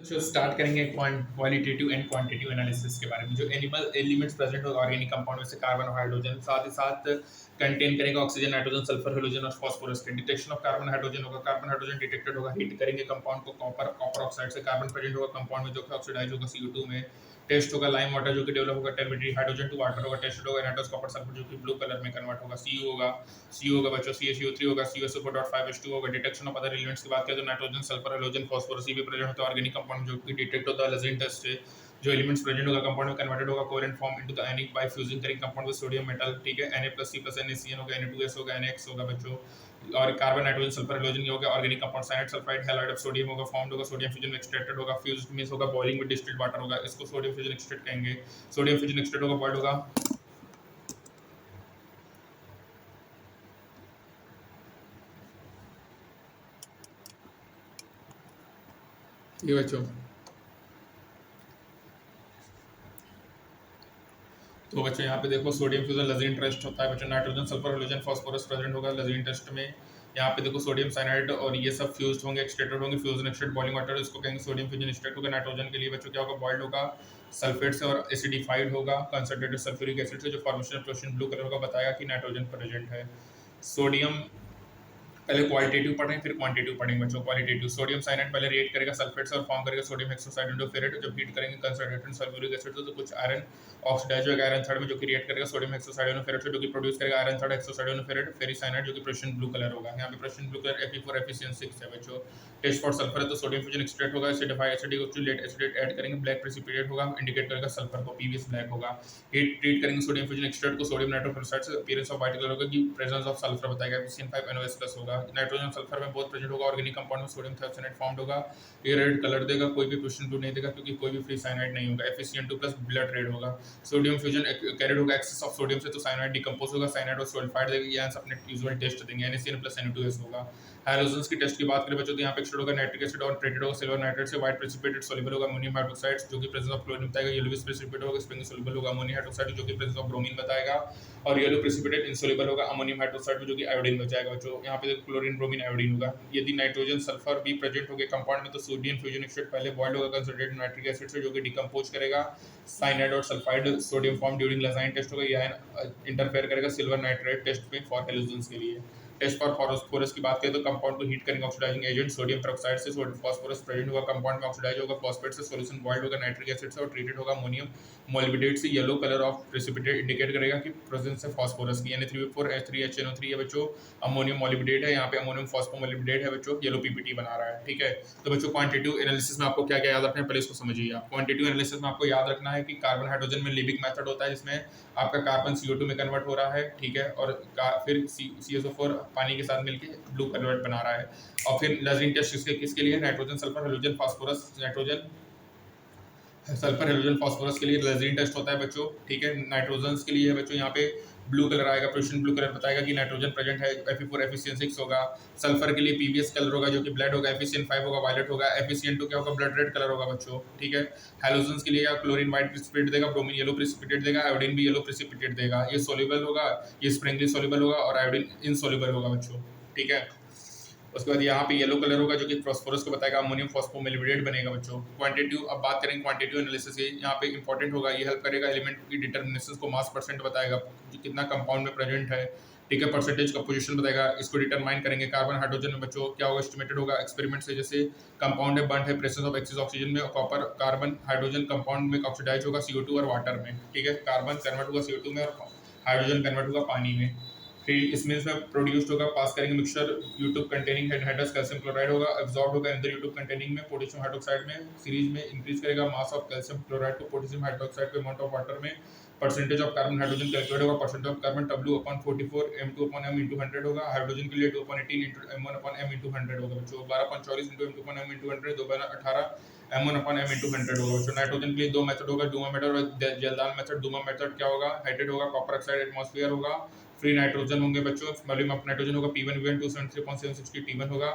जो स्टार्ट करेंगे qualitative and quantitative analysis के बारे में। जो एनिमल एलिमेंट्स प्रेजेंट होगा ऑर्गेनिक कंपाउंड में से कार्बन और हाइड्रोजन, साथ ही साथ कंटेन करेगा ऑक्सीजन, नाइट्रोजन, सल्फर, हेलोजन और फास्फोरस के। डिटेक्शन ऑफ कार्बन हाइड्रोजन होगा, कार्बन हाइड्रोजन डिटेक्टेड होगा। हीट करेंगे कंपाउंड को, कॉपर ऑक्साइड से कार्बन प्रेजेंट होगा कंपाउंड में जो कि ऑक्सीडाइज होगा CO2 में। टेस्ट होगा लाइम वाटर जो कि डेवलप होगा टर्बिडी, हाइड्रोजन टू वाटर होगा। टेस्ट होगा नाइट्रस कॉपर सल्फर जो कि ब्लू कलर में कन्वर्ट होगा। सी होगा बच्चों, CaCO3 होगा, CuSO4.5H2 होगा। डिटेक्शन ऑफ अदर एलिमेंट्स की बात करें तो नाइट्रोजन, सल्फर, हेलोजन, फास्फोरस भी प्रेजेंट होता है ऑर्गेनिक कंपाउंड जो कि डिटेक्ट होता है लजेंट टेस्ट से। जो एलिमेंट्स प्रेजेंट होगा कंपाउंड में कन्वर्टेड होगा covalent form into the ionic by fusing करेंगे कंपाउंड विद सोडियम मेटल, ठीक है। Na+C+NaCN होगा, Na2S होगा, NX होगा बच्चों। और कार्बन, नाइट्रोजन, सल्फर, हेलोजन होगा organic compound. Cyanide, sulphide, halide of sodium होगा, फॉर्म्ड होगा सोडियम फ्यूजन में एक्सट्रैक्टेड होगा। फ्यूज्ड मींस होगा बॉइलिंग विद डिस्टिल्ड वाटर होगा, इसको सोडियम फ्यूजन एक्सट्रैक्ट कहेंगे। सोडियम फ्यूजन एक्सट्रैक्ट होगा, बॉइल्ड होगा। ये बच्चों, तो बच्चों यहाँ पे देखो सोडियम फ्यूजन लजीन टेस्ट होता है बच्चों। Nitrogen, sulphur, halogen, phosphorus present होगा लजीन टेस्ट में। यहाँ पे देखो सोडियम साइनाइड और ये सब फ्यूज्ड होंगे, एक्सट्रैक्टेड होंगे। फ्यूजन एक्सट्रैक्ट बॉइलिंग वाटर, इसको कहेंगे सोडियम फ्यूजन एक्सट्रैक्ट होगा। नाइट्रोजन के लिए बच्चों क्या होगा, बॉइल्ड होगा सल्फेट से और एसिडिफाइड होगा कंसंट्रेटेड सल्फ्यूरिक एसिड से। जो फॉर्मेशन ऑफ ब्लू कलर होगा, बताया कि नाइट्रोजन प्रेजेंट है। सोडियम, पहले क्वालिटेटिव पढ़ें फिर क्वांटिटेटिव पढ़ेंगे बच्चों। क्वालिटेटिव, सोडियम साइनाइड पहले रिएक्ट करेगा सल्फेट से और फॉर्म करेगा सोडियम हेक्सोसाइड इंटू फेरेट। जब हीट करेंगे कंसंट्रेटेड सल्फ्यूरिक एसिड से तो कुछ आयरन ऑक्सीडाइज होगा आयरन थर्ड में जो कि रिएक्ट करेगा सोडियम हेक्सोसाइड इंटू फेरेट से, जो कि प्रोड्यूस करेगा आयरन थर्ड हेक्सोसाइड इंटू फेरेट। फेरिसाइनाइड जो कि प्रेशेंट ब्लू कलर होगा। यहाँ पे प्रेशेंट ब्लू कलर Fe4 Fe6 है बच्चों। टेस्ट फॉर सल्फर है तो सोडियम फ्यूजन एक्सट्रैक्ट होगा, acidify acidic lead acetate add करेंगे, ब्लैक प्रेसिपिटेट होगा, इंडिकेट करेगा सल्फर को, PVS ब्लैक होगा। हीट ट्रीट करेंगे सोडियम फ्यूजन एक्सट्रैक्ट को सोडियम नाइट्रोफेरोसाइड से, अपीयरेंस ऑफ व्हाइट कलर होगा कि प्रेजेंस ऑफ सल्फर बताएगा, FeCN5NOS+ होगा। नाइट्रोजन सल्फर में बहुत प्रेजेंट होगा ऑर्गेनिक कंपाउंड में, सोडियम थायोसाइनाइड फॉर्म्ड होगा। ये रेड कलर देगा, कोई भी क्वेश्चन ब्लू नहीं देगा क्योंकि कोई भी फ्री साइनाइड नहीं होगा। FeCN2+ ब्लड रेड होगा। सोडियम फ्यूजन कैरिड होगा एक्सेस ऑफ सोडियम से तो साइनाइड डिकम्पोज होगा, साइनाइड और सल्फाइड देगा। ये आंसर अपने यूजुअल टेस्ट देंगे, NaCN+Na2S होगा। हाइड्रोजन्स की टेस्ट की बात करें बच्चों तो यहाँ पे एक्सट्रैक्ट होगा नाइट्रिक एसिड और ट्रीटेड होगा सिल्वर नाइट्रेट से। व्हाइट प्रेसिपिटेट सोल्यूबल होगा अमोनियम हाइड्रोक्साइड जो कि प्रेजेंस ऑफ क्लोरीन बताएगा। येलोइश प्रेसिपिटेट होगा स्प्रिंग सोल्यूबल होगा अमोनियम हाइड्रोक्साइड जो कि प्रेजेंस ऑफ ब्रोमीन बताएगा। और येलो प्रेसिपिटेट इनसोल्यूबल होगा अमोनियम हाइड्रोक्साइड जो कि आयोडीन बचाएगा बच्चों। यहाँ पे देखो क्लोरीन, ब्रोमीन, आयोडीन होगा। यदि नाइट्रोजन, सल्फर भी प्रेजेंट हो गए कंपाउंड में तो सोडियम फ्यूजन एक्सट्रैक्ट पहले बॉइल्ड होगा कंसंट्रेटेड नाइट्रिक एसिड से जो कि डिकम्पोज करेगा साइनाइड और sulphide sodium form during Lassaigne test होगा। यह इंटरफेयर करेगा सिल्वर नाइट्रेट टेस्ट में फॉर हेलोजन्स के लिए। टेस्ट फॉर फास्फोरस की बात करें तो कंपाउंड को हीट करेंगे ऑक्सीडाइजिंग एजेंट सोडियम पेरोक्साइड से, फास्फोरस प्रेजेंट होगा कंपाउंड में, ऑक्सीडाइज होगा फॉस्फेट से, सॉल्यूशन बॉइल्ड होगा नाइट्रिक एसिड से और ट्रीटेड होगा अमोनियम मोलिब्डेट से। Yellow colour of precipitate indicate करेगा कि प्रेजेंस है फास्फोरस की, यानी 3,4H3HNO3 है बच्चों। अमोनियम मोलिब्डेट है, यहाँ पे अमोनियम फॉस्फोमोलिब्डेट है बच्चों। येलो PPT बना रहा है, ठीक है। तो बच्चों क्वांटिटेटिव एनालिसिस में आपको क्या क्या याद रखना है पहले इसको समझिए आप। क्वांटिटेटिव एनालिसिस में आपको याद रखना है कि कार्बन हाइड्रोजन में लिबिक मेथड होता है जिसमें आपका कार्बन CO2 में कन्वर्ट हो रहा है, ठीक है। और फिर CSO4 पानी के साथ मिलकर ब्लू कलर बना रहा है। और फिर लजीन टेस्ट किसके लिए, nitrogen, sulphur, halogen, phosphorus, nitrogen, sulphur, halogen, phosphorus के लिए लजीन टेस्ट होता है बच्चों, ठीक है। नाइट्रोजन के लिए है बच्चों यहाँ पे ब्लू कलर आएगा, प्रेशेंट ब्लू कलर बताएगा कि नाइट्रोजन प्रेजेंट है। Fe4 FeCN6 होगा। सल्फर के लिए PVS कलर होगा जो कि ब्लड होगा। FeCN5 होगा वायलेट होगा। FeCN2 क्या होगा, ब्लड रेड कलर होगा बच्चों, ठीक है। हेलोजन के लिए या क्लोरीन व्हाइट प्रेसिपिटेट देगा, ब्रोमीन येलो प्रेसिपिटेट देगा, आयोडीन भी येलो प्रेसिपिटेट देगा। ये सोल्यूबल होगा, ये स्प्रिंगली सोल्यूबल होगा और आयोडीन इनसोल्यूबल होगा बच्चों, ठीक है। उसके बाद यहाँ पे येलो कलर होगा जो कि फास्फोरस को बताएगा, अमोनियम फॉस्फोमोलिब्डेट बनेगा बच्चों। क्वांटिटेटिव, अब बात करेंगे क्वांटिटेटिव एनालिसिस की, यहाँ पे इंपॉर्टेंट होगा, ये हेल्प करेगा एलिमेंट की डिटर्मिनेशन को, मास परसेंट बताएगा कि कितना कंपाउंड में प्रेजेंट है, ठीक है। परसेंटेज कंपोजिशन बताएगा, इसको डिटरमाइन करेंगे। कार्बन हाइड्रोजन में बच्चों क्या होगा, एस्टिमेटेड होगा एक्सपेरिमेंट से, जैसे कंपाउंड है बर्न है प्रेजेंस ऑफ एक्सेस ऑक्सीजन में, कॉपर कार्बन हाइड्रोजन कंपाउंड में ऑक्सीडाइज होगा CO2 और वाटर में, ठीक है। कार्बन कन्वर्ट होगा CO2 में और हाइड्रोजन कन्वर्ट होगा पानी में। फिर इसमें से प्रोड्यूस्ड होगा, पास करेंगे mixture U tube containing hydrous calcium chloride होगा, एब्जॉर्ब होगा अंदर यूट्यूब कंटेनिंग में पोटेशियम हाइड्रोक्साइड में। सीरीज में इंक्रीज करेगा मास ऑफ कैल्शियम क्लोराइड को पोटेशियम हाइड्रोक्साइड के अमाउंट ऑफ वाटर में। Percentage of carbon hydrogen calculate होगा, percent of carbon W/44 M2/M × 100 होगा। हाइड्रोजन के लिए 2/18 M1/M × 100 होगा बच्चों। 12/24 M2/M × 100, 2/18 M1/M × 100 होगा बच्चों। नाइट्रोजन के लिए दो मेथड होगा, डूमा मेथड और जलदान मेथड। डूमा मेथड क्या होगा, हाइड्रेट होगा, कॉपर ऑक्साइड एटमॉस्फेयर होगा, फ्री नाइट्रोजन होंगे बच्चों। वॉल्यूम ऑफ नाइट्रोजन होगा P1V1 273.760 T1 होगा।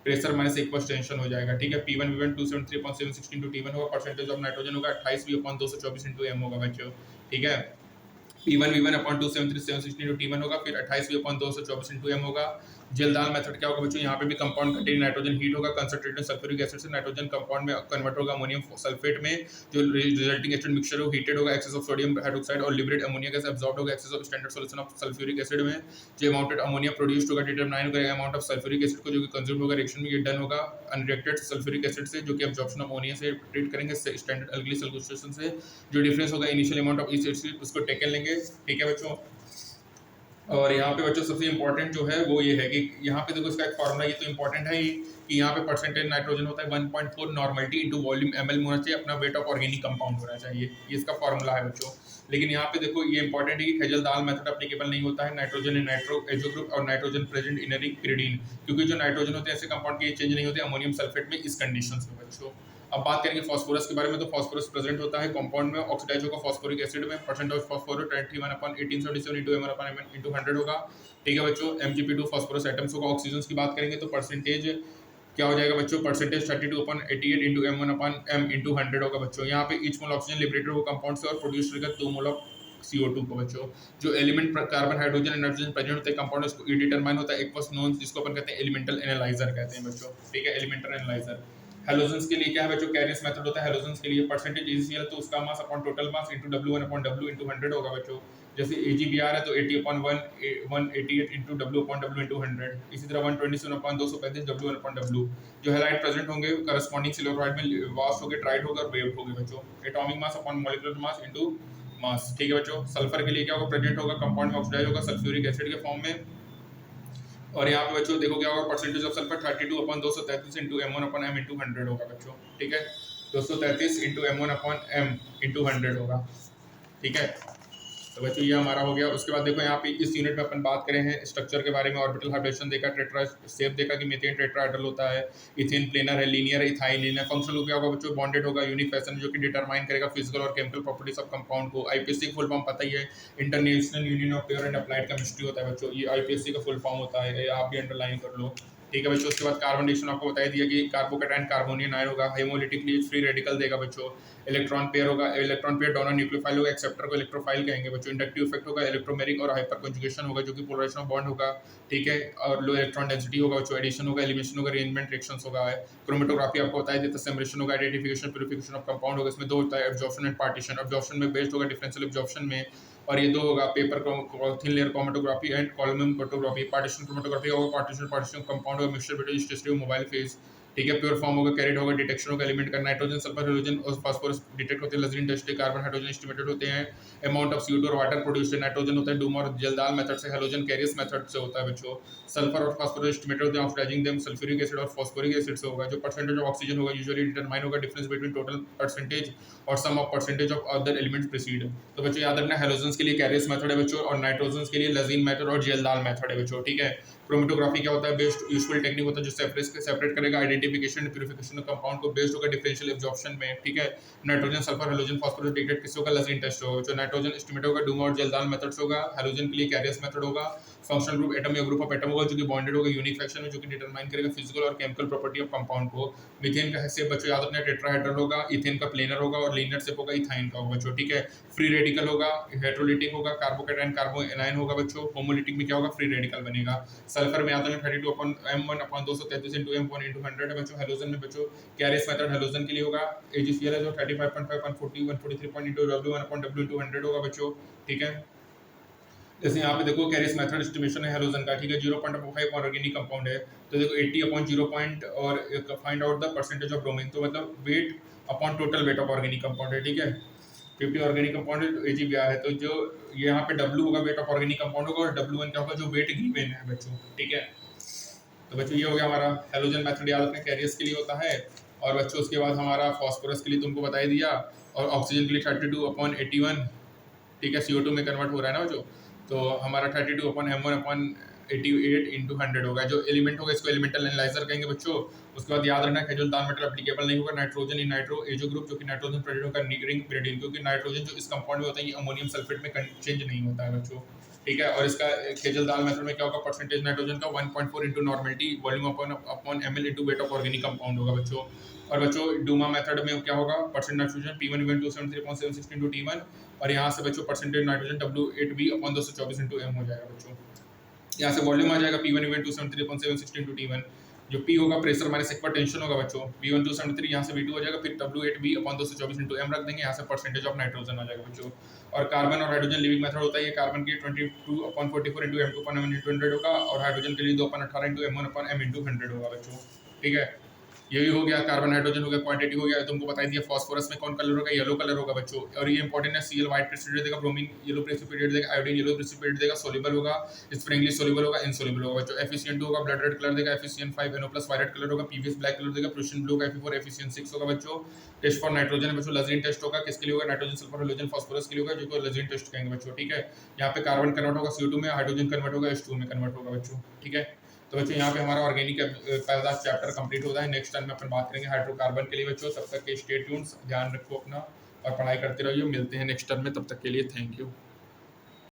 प्रेशर -1 टेंशन हो जाएगा, ठीक है। P1V1 273.716 T1 होगा। परसेंटेज ऑफ नाइट्रोजन होगा 28V/224 M होगा बच्चों, ठीक है। P1V1/273.716 T1 होगा, फिर 28V/224 M होगा। जेलदाल मेथड क्या होगा बच्चों, यहाँ पे भी कंपाउंड कंटेनिंग नाइट्रोजन हीट होगा, कंसंट्रेटेड सल्फ्यूरिक एसिड से नाइट्रोजन कंपाउंड में कन्वर्ट होगा अमोनियम सल्फेट में, जो रिजल्टिंग एसिड मिक्सचर हो हीटेड होगा, एक्सेस ऑफ सोडियम हाइड्रोक्साइड और लिबरेट अमोनिया गैस एब्जॉर्ब होगा excess of standard solution of sulphuric acid में, जो अमाउंटेड अमोनिया प्रोड्यूस्ड होगा डिटरमाइन करेगा अमाउंट ऑफ सल्फ्यूरिक एसिड को जो कि कंज्यूम होगा रिएक्शन में, ये डन होगा अनरिएक्टेड सल्फ्यूरिक एसिड से जो कि एब्जॉर्प्शन ऑफ अमोनिया से ट्रीट करेंगे स्टैंडर्ड अल्कली सॉल्यूशन से, जो डिफरेंस होगा initial amount of each acid उसको टेकन लेंगे, ठीक है बच्चों। और यहाँ पे बच्चों सबसे इंपॉर्टेंट जो है वो ये है कि यहाँ पे देखो इसका एक फॉर्मूला, ये तो इंपॉर्टेंट है ही कि यहाँ पे परसेंटेज नाइट्रोजन होता है 1.4 नॉर्मलिटी इंटू वॉल्यूम ml में होना चाहिए, अपना वेट ऑफ ऑर्गेनिक कंपाउंड होना चाहिए, ये इसका फॉर्मूला है बच्चों। लेकिन यहाँ पे देखो ये इंपॉर्टेंट है कि खेजल-दाल मेथड एप्लीकेबल नहीं होता है nitrogen in nitro azo group और नाइट्रोजन प्रेजेंट इन pyridine, क्योंकि जो नाइट्रोजन होते हैं ऐसे कंपाउंड के चेंज नहीं होते अमोनियम सल्फेट में इस कंडीशंस में बच्चों। अब बात करेंगे फास्फोरस के बारे में, तो फास्फोरस प्रेजेंट होता है कंपाउंड में, ऑक्सीडाइज होगा फास्फोरिक एसिड में, percentage of phosphorus 21/1877 into ml into 100 होगा, ठीक है बच्चों। Mgp2 फास्फोरस एटम्स होगा। ऑक्सीजन की बात करेंगे तो परसेंटेज क्या हो जाएगा बच्चों, परसेंटेज 32/88 into m1/m into 100 होगा बच्चों। यहाँ पे ईच मोल ऑक्सीजन लिबरेटेड होगा कंपाउंड से और प्रोड्यूस करेगा 2 मोल ऑफ CO2 को बच्चों। जो element carbon hydrogen and nitrogen present होते हैं कंपाउंड उसको ई डिटरमाइन होता है एक्वस नोन, जिसको अपन कहते हैं एलिमेंटल एनालाइजर कहते हैं बच्चों, ठीक है, एलिमेंटल एनालाइजर। हेलोजेंस के लिए क्या है बच्चों, कैरियस मेथड होता है हेलोजेंस के लिए, परसेंटेज AgCl तो उसका mass upon total mass into W1/W into 100 होगा बच्चों। जैसे AgBr है तो 80/1 188 into W/W into 100, इसी तरह 127/235 W1/W। जो हैलाइड प्रेजेंट होंगे करस्पॉन्डिंग सिलोराइड में वास्ट होंगे, ट्राइड होगा और वेव्ड होंगे बच्चों। Atomic mass upon molecular mass into mass, ठीक है बच्चों। सल्फर के लिए क्या होगा, प्रेजेंट होगा कंपाउंड में ऑक्सीडाइज होगा सल्फ्यूरिक एसिड के फॉर्म में, और यहाँ पे बच्चों देखो क्या होगा, percentage of sulphur 32/233 into m1/m into 100 होगा बच्चों, ठीक है, 233 into m1/m into 100 होगा, ठीक है। तो बच्चों ये हमारा हो गया। उसके बाद देखो यहाँ पे इस यूनिट में अपन बात करें हैं स्ट्रक्चर के बारे में, ऑर्बिटल हाइब्रिडेशन देखा, टेट्रा शेप देखा कि मीथेन टेट्राहेड्रल होता है, इथेन प्लेनर है, लीनियर है, इथाइल लीनियर। फंक्शनल क्या होगा बच्चों, बॉन्डेड होगा यूनिक फैशन जो कि डिटरमाइन करेगा फिजिकल और केमिकल प्रॉपर्टीज ऑफ कंपाउंड को। आईपीएससी का फुल फॉर्म पता ही है, international union of pure and applied chemistry होता है बच्चों, ये आईपीएससी का फुल फॉर्म होता है, आप भी अंडरलाइन कर लो, ठीक है बच्चों। उसके बाद कार्बन डिस्ट्रीब्यूशन आपको बता दिया कि कार्बोकेटाइन कार्बोनियन आयन होगा, हेमोलिटिकली फ्री रेडिकल देगा बच्चों, इलेक्ट्रॉन पेयर होगा, इलेक्ट्रॉन पेयर डोनर न्यूक्लियोफाइल होगा, एक्सेप्टर को इलेक्ट्रोफाइल कहेंगे बच्चों। इंडक्टिव इफेक्ट होगा, इलेक्ट्रोमेरिक और हाइपर कंजुगेशन होगा जो कि पोलराइजेशन ऑफ बॉन्ड होगा, ठीक है, और लो इलेक्ट्रॉन डेंसिटी होगा बच्चों, एडिशन होगा, एलिमिनेशन होगा, अरेंजमेंट रिएक्शंस होगा। क्रोमेटोग्राफी आपको बताया देता है, सेपरेशन होगा, आइडेंटिफिकेशन प्यूरिफिकेशन ऑफ कंपाउंड होगा। इसमें दो होता है, एब्जॉर्प्शन एंड पार्टीशन। एब्जॉर्प्शन में बेस्ड होगा डिफरेंशियल एब्जॉर्प्शन में, और ये दो होगा paper thin layer chromatography and column photography. Partition chromatography होगा, पार्टीशन कंपाउंड होगा, mixture between stereo mobile phase, ठीक है, प्योर फॉर्म होगा, कैरिड होगा, डिटेक्शन होगा एलिमेंट का, नाइट्रोजन सल्फर हाइड्रोजन और फास्फोरस डिटेक्ट होते हैं, लजीन टेस्ट कार्बन हाइड्रोजन एस्टिमेटेड होते हैं, अमाउंट ऑफ CO2 और वाटर प्रोड्यूस्ड नाइट्रोजन होता है डूम और जेलदाल मेथड से, हेलोजन कैरियस मेथड से होता है बच्चों। सल्फर और फास्फोरस एस्टिमेटेड होते हैं ऑक्सीडाइजिंग देम सल्फ्यूरिक एसिड और फास्फोरिक एसिड से होगा। जो परसेंटेज ऑफ ऑक्सीजन होगा यूजुअली डिटरमाइन होगा डिफरेंस बिटवीन टोटल परसेंटेज और sum of percentage of other elements precede. तो बच्चों याद रखना हेलोजन के लिए कैरियस मेथड है बच्चों, और नाइट्रोजन के लिए लजीन मेथड और जेलदाल मेथड है बच्चों, ठीक है। क्रोमेटोग्राफी क्या होता है, बेस्ट यूजफुल टेक्निक होता है जो सेपरेट करेगा आइडेंटिफिकेशन प्यूरिफिकेशन ऑफ कंपाउंड को, बेस्ड होगा डिफरेंशियल एब्जॉर्प्शन में, ठीक है। Nitrogen sulphur halogen phosphorus detect किससे होगा, लजीन टेस्ट होगा। जो नाइट्रोजन एस्टिमेट होगा डूम और जेलदाल मेथड से होगा, हेलोजन के लिए कैरियस मेथड होगा। फंक्शनल ग्रुप एटम या ग्रुप ऑफ एटम होगा जो कि बॉन्डेड होगा यूनिक फ्रैक्शन में, जो कि डिटरमाइन करेगा फिजिकल और केमिकल प्रॉपर्टी ऑफ कंपाउंड को। मीथेन का शेप बच्चों याद रखना टेट्राहेड्रल होगा, इथेन का प्लेनर होगा और लीनियर शेप होगा इथाइन का होगा बच्चों, ठीक है। फ्री रेडिकल होगा, हेट्रोलिटिक होगा, कार्बोकेटाइन कार्बो एनायन होगा बच्चों। होमोलिटिक में क्या होगा, फ्री रेडिकल बनेगा। सल्फर में याद रखना 32/m1/233 into m1 into 100 है बच्चों। हेलोजन में बच्चों कैरियस मेथड हेलोजन के लिए होगा, AgCl है जो 35.5 140 143 into W1/W into 100 होगा बच्चों, ठीक है। जैसे यहाँ पे देखो कैरियस मेथड एस्टिमेशन है हेलोजन का, ठीक है, 0.5 ऑर्गेनिक कंपाउंड है तो देखो 80/0 और find out the percentage of bromine, तो मतलब weight upon total weight of organic compound है, ठीक है। 50 ऑर्गेनिक कंपाउंड है तो AgBr है, तो जो ये यहाँ पे W होगा वेट ऑफ ऑर्गेनिक कंपाउंड होगा, और W1 क्या होगा जो वेट गिवन है बच्चों, ठीक है। तो बच्चों ये हो गया हमारा हेलोजन मेथड, याद रखना कैरियस के लिए होता है। और बच्चों उसके बाद हमारा फास्फोरस के लिए तुमको बता ही दिया, और ऑक्सीजन के लिए 32/81, ठीक है, CO2 में कन्वर्ट हो रहा है ना बच्चों, तो हमारा 32/m1/88 into 100 होगा। जो एलिमेंट होगा इसको एलिमेंटल एनालाइजर कहेंगे बच्चों। उसके बाद याद रखना कैजुअल दाल मेटल एप्लीकेबल नहीं होगा, nitrogen in nitro azo group जो कि नाइट्रोजन प्रेजेंट होगा रिंग pyridine, क्योंकि नाइट्रोजन जो इस कंपाउंड में होता है ये अमोनियम सल्फेट में चेंज नहीं होता है बच्चों, ठीक है। और इसका कैजुअल दाल मेथड में क्या होगा, परसेंटेज नाइट्रोजन का 1.4 into normality volume upon ml into weight of organic compound होगा बच्चों। और बच्चों डूमा मेथड में क्या होगा, percent nitrogen P1 273.760 into T1, और यहाँ से बच्चों percentage nitrogen W8B/224 into m हो जाएगा बच्चों। यहाँ से वॉल्यूम आ जाएगा P1 इवन 273.716 टू T1, जो P होगा प्रेशर माइनस एक पर टेंशन होगा बच्चों, V1 273, यहाँ से V2 हो जाएगा, फिर W8B अपॉन 224 इंटू M रख देंगे, यहाँ से परसेंटेज ऑफ नाइट्रोजन आ जाएगा बच्चों। और कार्बन और हाइड्रोजन लिविंग मेथड होता है, ये कार्बन की 22/44 into M2 upon M into 100 होगा, और हाइड्रोजन के लिए 2/18 into M1 upon M into 100 होगा बच्चों। ठीक है, ये भी हो गया, कार्बन हाइड्रोजन हो गया, क्वांटिटी हो गया, तुमको बता दिया। फॉस्फोरस में कौन कलर होगा, येलो कलर होगा बच्चों, और ये इंपॉर्टेंट है, Cl व्हाइट प्रेसिपिटेट देगा, ब्रोमीन येलो प्रेसिपिटेट देगा, आयोडीन येलो प्रेसिपिटेट देगा, सोल्यूबल होगा, स्प्रिंगली सोल्यूबल होगा, इनसोल्यूबल होगा बच्चों। FeCN2 होगा, ब्लड रेड कलर देगा, FeCN5 NO+ वायलेट कलर होगा, PbS ब्लैक कलर देगा, प्रूशियन ब्लू होगा, Fe4 FeCN6 होगा बच्चों। टेस्ट फॉर नाइट्रोजन है बच्चों, लजीन टेस्ट होगा, किसके लिए होगा, नाइट्रोजन सल्फर हाइड्रोजन फास्फोरस के लिए होगा, जो को लजीन टेस्ट कहेंगे बच्चों। ठीक है, यहाँ पे कार्बन कन्वर्ट होगा CO2 में, हाइड्रोजन कन्वर्ट होगा H2 में कन्वर्ट होगा बच्चों। ठीक है, तो बच्चों यहाँ पे हमारा ऑर्गेनिक पहला चैप्टर कंप्लीट होता है। नेक्स्ट टाइम में अपन बात करेंगे हाइड्रोकार्बन के लिए बच्चों। तब तक के स्टे ट्यून्स, ध्यान रखो अपना और पढ़ाई करते रहिए। मिलते हैं नेक्स्ट टाइम में, तब तक के लिए थैंक यू।